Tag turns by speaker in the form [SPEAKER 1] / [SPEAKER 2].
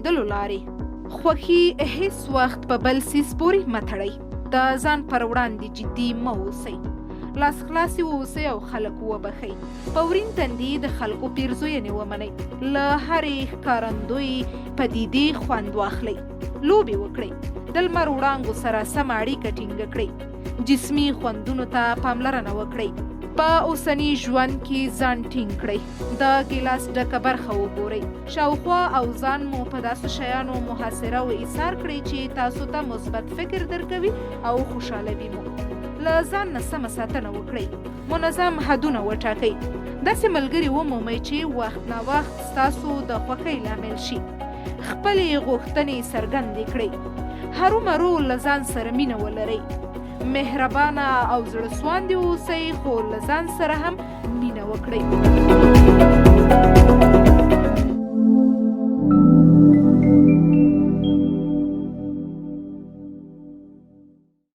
[SPEAKER 1] کېدلو لارې. خوښي هیڅ وخت په بل څیز پورې مه تړئ. د ځان پر وړاندې جدي مه اوسئ. لاس خلاصې واوسئ او خلک وبخئ. په ورین تندي د خلکو پیرزوینې ومنئ. له هرې ښکارندوی پدیدې خوند واخلئ. لوبې وکړئ. د لمر وړانګو سره سمه اړیکه ټینګه کړئ. جسمي خوندونو ته پاملرنه وکړئ. په اوسني ژوند کې ځان ټینګ کړئ. د ګیلاس ډکه برخه وګورئ. شاوخوا او ځان مو په داسې شیانو محاصره و ایثار کړئ چې تاسو ته مثبت فکر درکوي او خوشحالوي مو. له ځان نه سمه ساتنه وکړئ. منظم حدونه وټاکئ. داسې ملګري ومومئ چې وخت نا وخت ستاسو د خوښۍ لامل شي. خپلې غوښتنې څرګندې کړئ. هرومرو له ځان سره مینه ولرئ. مهربانه او زړه سواندې اوسئ، خو له ځان سره هم مینه وکړئ.